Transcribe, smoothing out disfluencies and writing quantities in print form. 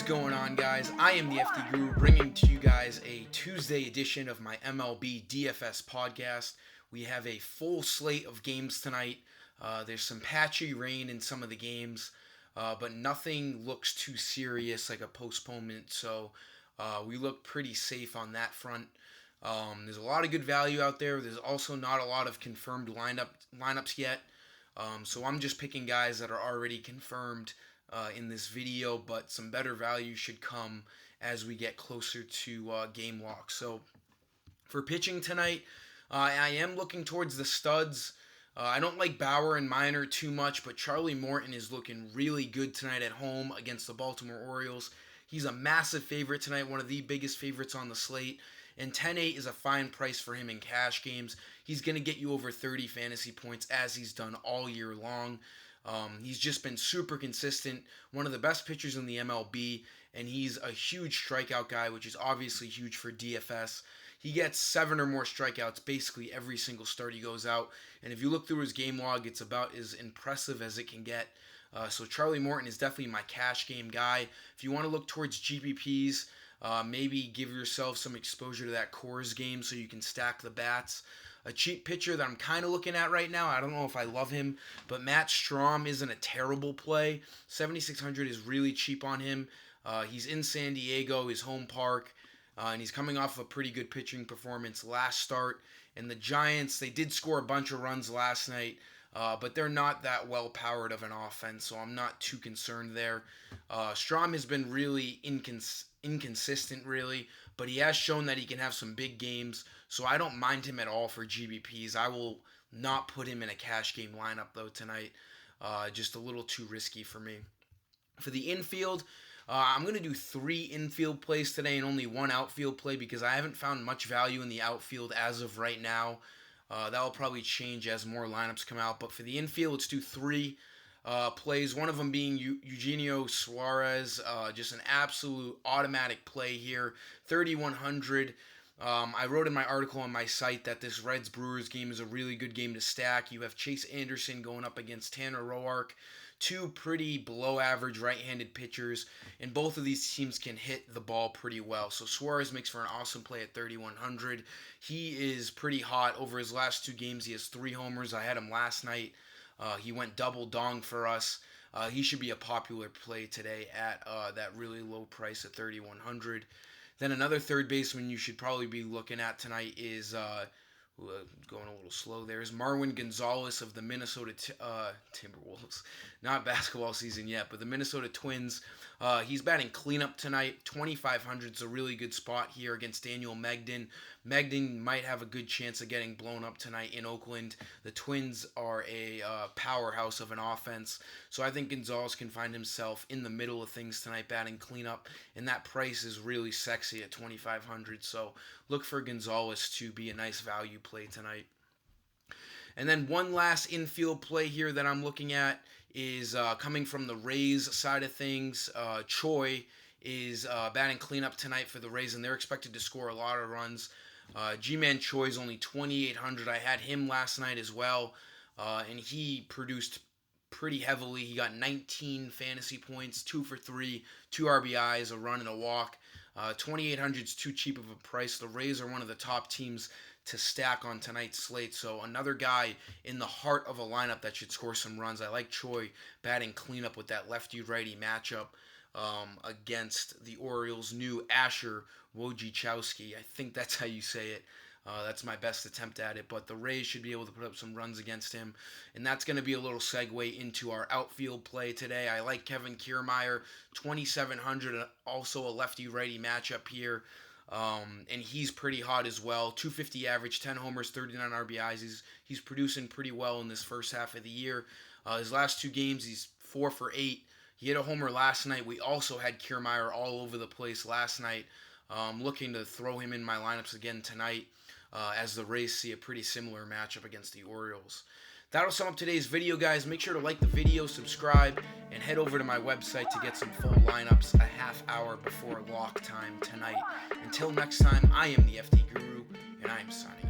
going on, guys? I am the FD Guru, bringing to you guys a Tuesday edition of my MLB DFS podcast. We have a full slate of games tonight. There's some patchy rain in some of the games, but nothing looks too serious like a postponement, so we look pretty safe on that front. There's a lot of good value out there. There's also not a lot of confirmed lineups yet, so I'm just picking guys that are already confirmed in this video, but some better value should come as we get closer to game lock. So for pitching tonight, I am looking towards the studs. I don't like Bauer and Minor too much, but Charlie Morton is looking really good tonight at home against the Baltimore Orioles. He's a massive favorite tonight, one of the biggest favorites on the slate, and 10-8 is a fine price for him in cash games. He's going to get you over 30 fantasy points as he's done all year long. He's just been super consistent, one of the best pitchers in the MLB, and he's a huge strikeout guy, which is obviously huge for DFS. He gets 7 or more strikeouts basically every single start he goes out, and if you look through his game log, it's about as impressive as it can get. So Charlie Morton is definitely my cash game guy. If you want to look towards GPPs, maybe give yourself some exposure to that Coors game so you can stack the bats. A cheap pitcher that I'm kind of looking at right now, I don't know if I love him, but Matt Strahm isn't a terrible play. 7,600 is really cheap on him. He's in San Diego, his home park, and he's coming off a pretty good pitching performance last start. And the Giants, they did score a bunch of runs last night, but they're not that well-powered of an offense, so I'm not too concerned there. Strahm has been really inconsistent, really, but he has shown that he can have some big games, so I don't mind him at all for GBPs. I will not put him in a cash game lineup, though, tonight. Just a little too risky for me. For the infield, I'm going to do 3 infield plays today and only 1 outfield play because I haven't found much value in the outfield as of right now. That will probably change as more lineups come out, but for the infield, let's do 3 plays, one of them being Eugenio Suarez, just an absolute automatic play here, 3,100. I wrote in my article on my site that this Reds-Brewers game is a really good game to stack. You have Chase Anderson going up against Tanner Roark, 2 pretty below-average right-handed pitchers, and both of these teams can hit the ball pretty well. So Suarez makes for an awesome play at 3,100. He is pretty hot. Over his last 2 games, he has 3 homers. I had him last night. He went double dong for us. He should be a popular play today at that really low price at 3,100. Then another third baseman you should probably be looking at tonight is going a little slow there, is Marwin Gonzalez of the Minnesota Timberwolves. Not basketball season yet, but the Minnesota Twins. He's batting cleanup tonight. 2,500 is a really good spot here against Daniel Megden. Megden might have a good chance of getting blown up tonight in Oakland. The Twins are a powerhouse of an offense, so I think Gonzalez can find himself in the middle of things tonight batting cleanup, and that price is really sexy at 2,500, so look for Gonzalez to be a nice value play tonight. And then one last infield play here that I'm looking at is coming from the Rays side of things. Choi is batting cleanup tonight for the Rays, and they're expected to score a lot of runs. G-Man Choi is only 2,800. I had him last night as well, and he produced pretty heavily. He got 19 fantasy points, 2 for 3, 2 RBIs, a run and a walk. 2,800 is too cheap of a price. The Rays are one of the top teams to stack on tonight's slate, so another guy in the heart of a lineup that should score some runs. I like Choi batting cleanup with that lefty-righty matchup against the Orioles' new Asher Wojciechowski. I think that's how you say it. That's my best attempt at it, but the Rays should be able to put up some runs against him, and that's going to be a little segue into our outfield play today. I like Kevin Kiermaier, 2,700, also a lefty-righty matchup here, and he's pretty hot as well. 250 average, 10 homers, 39 RBIs. He's producing pretty well in this first half of the year. His last 2 games, he's 4 for 8. He hit a homer last night. We also had Kiermaier all over the place last night. Looking to throw him in my lineups again tonight as the Rays see a pretty similar matchup against the Orioles. That'll sum up today's video, guys. Make sure to like the video, subscribe, and head over to my website to get some full lineups a half hour before lock time tonight. Until next time, I am the FD Guru, and I am signing